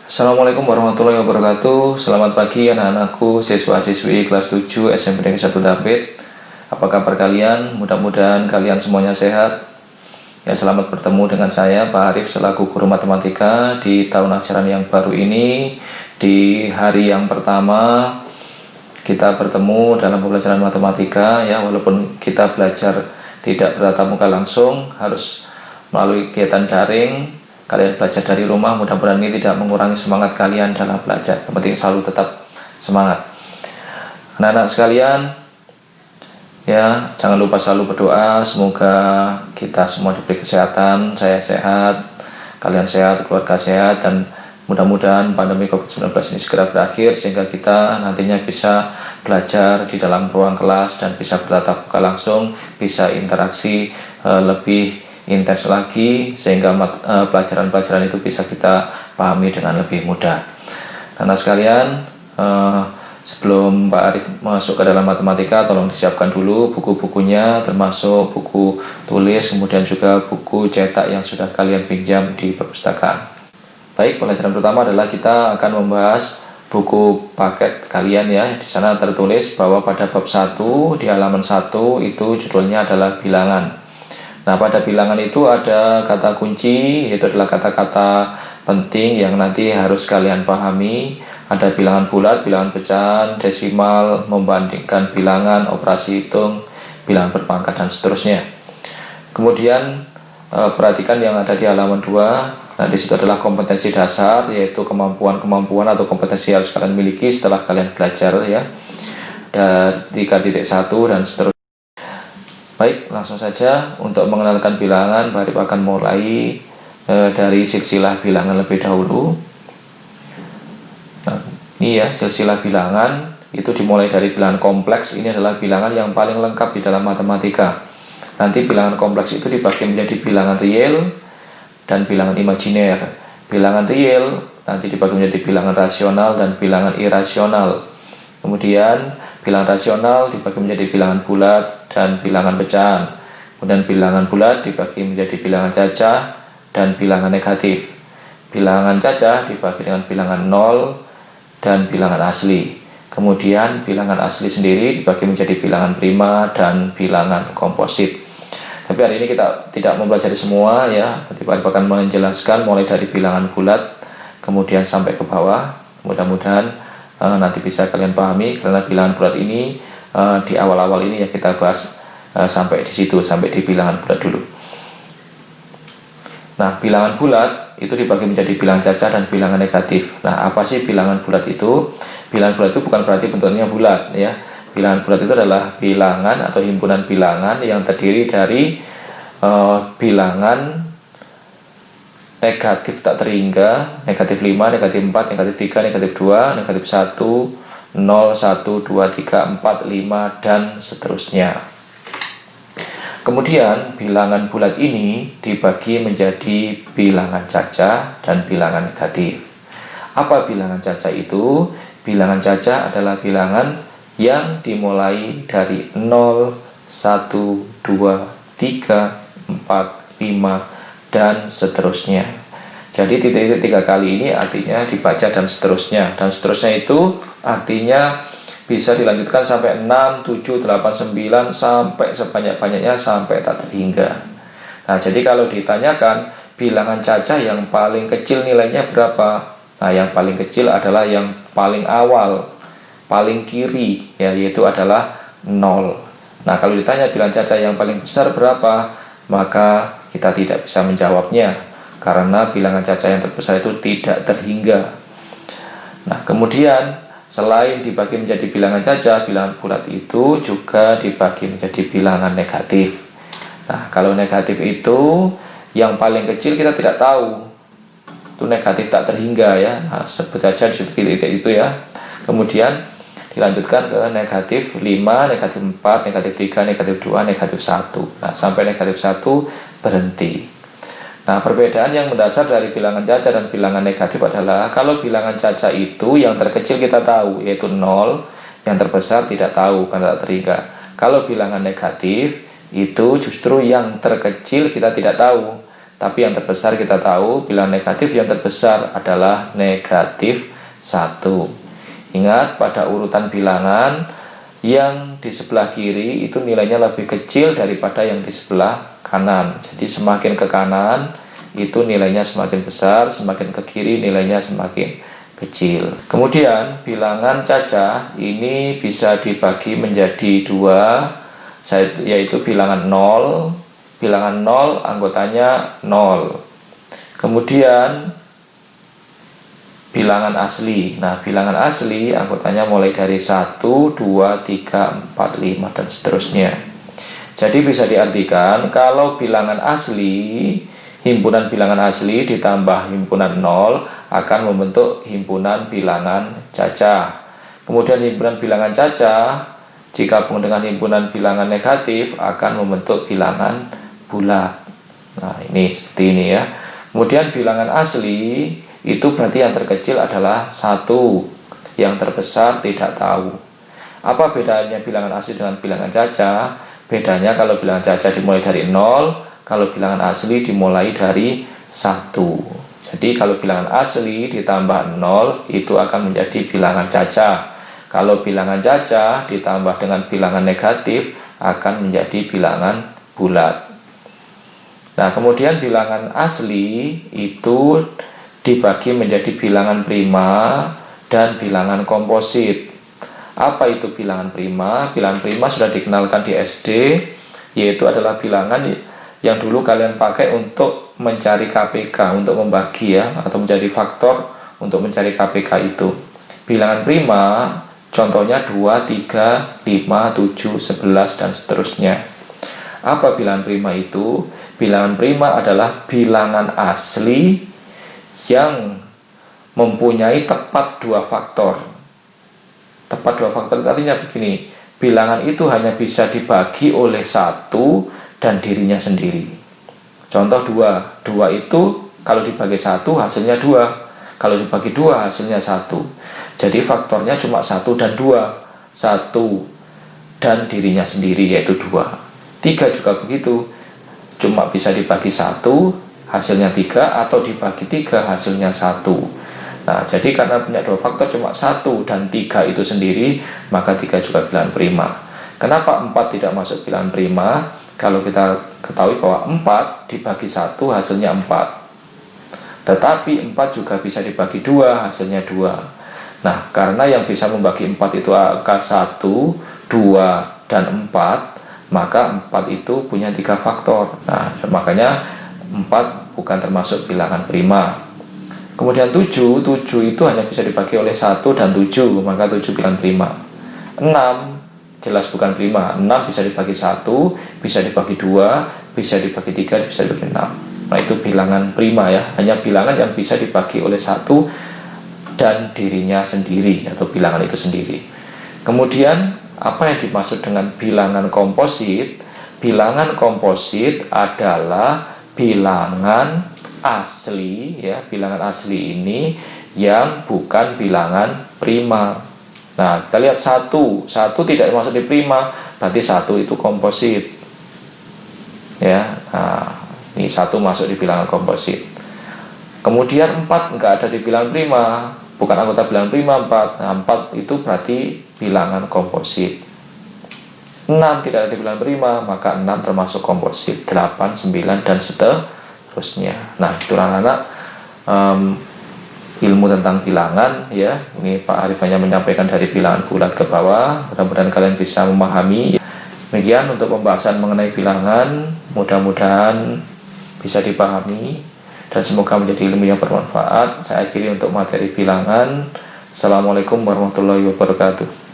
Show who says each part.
Speaker 1: Assalamualaikum warahmatullahi wabarakatuh. Selamat pagi anak-anakku, siswa-siswi kelas 7 SMP Negeri 1 Dampit. Apa kabar kalian? Mudah-mudahan kalian semuanya sehat. Ya, selamat bertemu dengan saya Pak Arif selaku guru matematika di tahun ajaran yang baru ini. Di hari yang pertama kita bertemu dalam pembelajaran matematika ya, walaupun kita belajar tidak bertatap muka langsung, harus melalui kegiatan daring. Kalian belajar dari rumah, mudah-mudahan ini tidak mengurangi semangat kalian dalam belajar. Yang penting selalu tetap semangat. Anak-anak sekalian, ya jangan lupa selalu berdoa. Semoga kita semua diberi kesehatan, saya sehat, kalian sehat, keluarga sehat, dan mudah-mudahan pandemi COVID-19 ini segera berakhir sehingga kita nantinya bisa belajar di dalam ruang kelas dan bisa bertatap muka langsung, bisa interaksi lebih intens lagi sehingga pelajaran-pelajaran itu bisa kita pahami dengan lebih mudah. Anak sekalian, sebelum Pak Arif masuk ke dalam matematika, tolong disiapkan dulu buku-bukunya, termasuk buku tulis, kemudian juga buku cetak yang sudah kalian pinjam di perpustakaan. Baik, pelajaran pertama adalah kita akan membahas buku paket kalian ya. Di sana tertulis bahwa pada bab 1 di halaman 1 itu judulnya adalah bilangan. Nah, pada bilangan itu ada kata kunci, yaitu adalah kata-kata penting yang nanti harus kalian pahami. Ada bilangan bulat, bilangan pecahan, desimal, membandingkan bilangan, operasi hitung, bilangan berpangkat, dan seterusnya. Kemudian perhatikan yang ada di halaman 2. Nah, di situ adalah kompetensi dasar, yaitu kemampuan-kemampuan atau kompetensi yang harus kalian miliki setelah kalian belajar ya. Dari 3.1 dan seterusnya. Baik, langsung saja untuk mengenalkan bilangan, Pak Arif akan mulai dari silsilah bilangan lebih dahulu. Nah, ini ya, silsilah bilangan itu dimulai dari bilangan kompleks. Ini adalah bilangan yang paling lengkap di dalam matematika. Nanti bilangan kompleks itu dibagi menjadi bilangan real dan bilangan imajiner. Bilangan real nanti dibagi menjadi bilangan rasional dan bilangan irasional. Kemudian bilangan rasional dibagi menjadi bilangan bulat dan bilangan pecahan. Kemudian bilangan bulat dibagi menjadi bilangan cacah dan bilangan negatif. Bilangan cacah dibagi dengan bilangan 0 dan bilangan asli. Kemudian bilangan asli sendiri dibagi menjadi bilangan prima dan bilangan komposit. Tapi hari ini kita tidak mempelajari semua ya. Nanti Pak Arif akan menjelaskan mulai dari bilangan bulat kemudian sampai ke bawah. Mudah-mudahan nanti bisa kalian pahami, karena bilangan bulat ini di awal-awal ini ya kita bahas sampai di situ, sampai di bilangan bulat dulu. Nah, bilangan bulat itu dibagi menjadi bilangan cacah dan bilangan negatif. Nah, apa sih bilangan bulat itu? Bilangan bulat itu bukan berarti bentuknya bulat ya. Bilangan bulat itu adalah bilangan atau himpunan bilangan yang terdiri dari bilangan negatif tak terhingga, negatif 5, negatif 4, negatif 3, negatif 2, negatif 1, 0, 1, 2, 3, 4, 5, dan seterusnya. Kemudian bilangan bulat ini dibagi menjadi bilangan cacah dan bilangan negatif. Apa bilangan cacah itu? Bilangan cacah adalah bilangan yang dimulai dari 0, 1, 2, 3, 4, 5, dan seterusnya. Jadi titik-titik 3 kali ini artinya dibaca dan seterusnya. Dan seterusnya itu artinya bisa dilanjutkan sampai 6, 7, 8, 9 sampai sebanyak-banyaknya sampai tak terhingga. Nah, jadi kalau ditanyakan bilangan cacah yang paling kecil nilainya berapa? Nah, yang paling kecil adalah yang paling awal, paling kiri ya, yaitu adalah 0. Nah, kalau ditanya bilangan cacah yang paling besar berapa, maka kita tidak bisa menjawabnya karena bilangan cacah yang terbesar itu tidak terhingga. Nah, kemudian selain dibagi menjadi bilangan cacah, bilangan bulat itu juga dibagi menjadi bilangan negatif. Nah, kalau negatif itu yang paling kecil kita tidak tahu, itu negatif tak terhingga ya. Nah, sebut saja di titik itu ya. Kemudian dilanjutkan ke negatif 5, negatif 4, negatif 3, negatif 2, negatif 1. Nah, sampai negatif 1 berhenti. Nah, perbedaan yang mendasar dari bilangan cacah dan bilangan negatif adalah kalau bilangan cacah itu yang terkecil kita tahu, yaitu 0, yang terbesar tidak tahu karena tak terhingga. Kalau bilangan negatif itu justru yang terkecil kita tidak tahu, Tapi yang terbesar kita tahu, bilangan negatif yang terbesar adalah negatif 1. Ingat, pada urutan bilangan yang di sebelah kiri itu nilainya lebih kecil daripada yang di sebelah kanan. Jadi semakin ke kanan itu nilainya semakin besar, semakin ke kiri nilainya semakin kecil. Kemudian bilangan cacah ini bisa dibagi menjadi 2, yaitu bilangan 0. Bilangan 0 anggotanya 0. Kemudian bilangan asli. Nah, bilangan asli anggotanya mulai dari 1, 2, 3, 4, 5 dan seterusnya. Jadi bisa diartikan kalau bilangan asli, himpunan bilangan asli ditambah himpunan 0 akan membentuk himpunan bilangan cacah. Kemudian himpunan bilangan cacah digabung dengan himpunan bilangan negatif akan membentuk bilangan bulat. Nah, ini seperti ini ya. Kemudian bilangan asli itu berarti yang terkecil adalah 1, yang terbesar tidak tahu. Apa bedanya bilangan asli dengan bilangan cacah? Bedanya kalau bilangan cacah dimulai dari 0, kalau bilangan asli dimulai dari 1. Jadi kalau bilangan asli ditambah 0 itu akan menjadi bilangan cacah. Kalau bilangan cacah ditambah dengan bilangan negatif akan menjadi bilangan bulat. Nah, kemudian bilangan asli itu dibagi menjadi bilangan prima dan bilangan komposit. Apa itu bilangan prima? Bilangan prima sudah dikenalkan di SD, yaitu adalah bilangan yang dulu kalian pakai untuk mencari KPK, untuk membagi ya, atau menjadi faktor untuk mencari KPK itu. Bilangan prima contohnya 2, 3, 5, 7, 11 dan seterusnya. Apa bilangan prima itu? Bilangan prima adalah bilangan asli yang mempunyai tepat 2 faktor. Tepat 2 faktor itu artinya begini, bilangan itu hanya bisa dibagi oleh 1 dan dirinya sendiri. Contoh 2 itu kalau dibagi 1 hasilnya 2, kalau dibagi 2 hasilnya 1. Jadi faktornya cuma 1 dan 2, 1 dan dirinya sendiri yaitu 2. 3 juga begitu, cuma bisa dibagi 1 hasilnya 3 atau dibagi 3 hasilnya 1. Nah, jadi karena punya 2 faktor cuma 1 dan 3 itu sendiri, maka 3 juga bilangan prima. Kenapa 4 tidak masuk bilangan prima? Kalau kita ketahui bahwa 4 dibagi 1 hasilnya 4. Tetapi 4 juga bisa dibagi 2 hasilnya 2. Nah, karena yang bisa membagi 4 itu angka 1, 2, dan 4, maka 4 itu punya 3 faktor. Nah, makanya 4 bukan termasuk bilangan prima. Kemudian 7 itu hanya bisa dibagi oleh 1 dan 7, maka 7 bilangan prima. 6 jelas bukan prima. 6 bisa dibagi 1, bisa dibagi 2, bisa dibagi 3, bisa dibagi 6. Nah, itu bilangan prima ya, hanya bilangan yang bisa dibagi oleh 1 dan dirinya sendiri atau bilangan itu sendiri. Kemudian apa yang dimaksud dengan bilangan komposit? Bilangan komposit adalah bilangan asli ya, bilangan asli ini yang bukan bilangan prima. Nah, kita lihat 1 tidak masuk di prima, berarti 1 itu komposit ya. Nah, ini 1 masuk di bilangan komposit. Kemudian 4 enggak ada di bilangan prima, bukan anggota bilangan prima 4. Nah, 4 itu berarti bilangan komposit. 6 tidak ada di bilangan prima, maka 6 termasuk komposit. 8, 9 dan seterusnya. Nah, itu anak-anak ilmu tentang bilangan ya. Ini Pak Arif hanya menyampaikan dari bilangan bulat ke bawah. Mudah-mudahan kalian bisa memahami. Demikian untuk pembahasan mengenai bilangan, mudah-mudahan bisa dipahami dan semoga menjadi ilmu yang bermanfaat. Saya akhiri untuk materi bilangan. Assalamualaikum warahmatullahi wabarakatuh.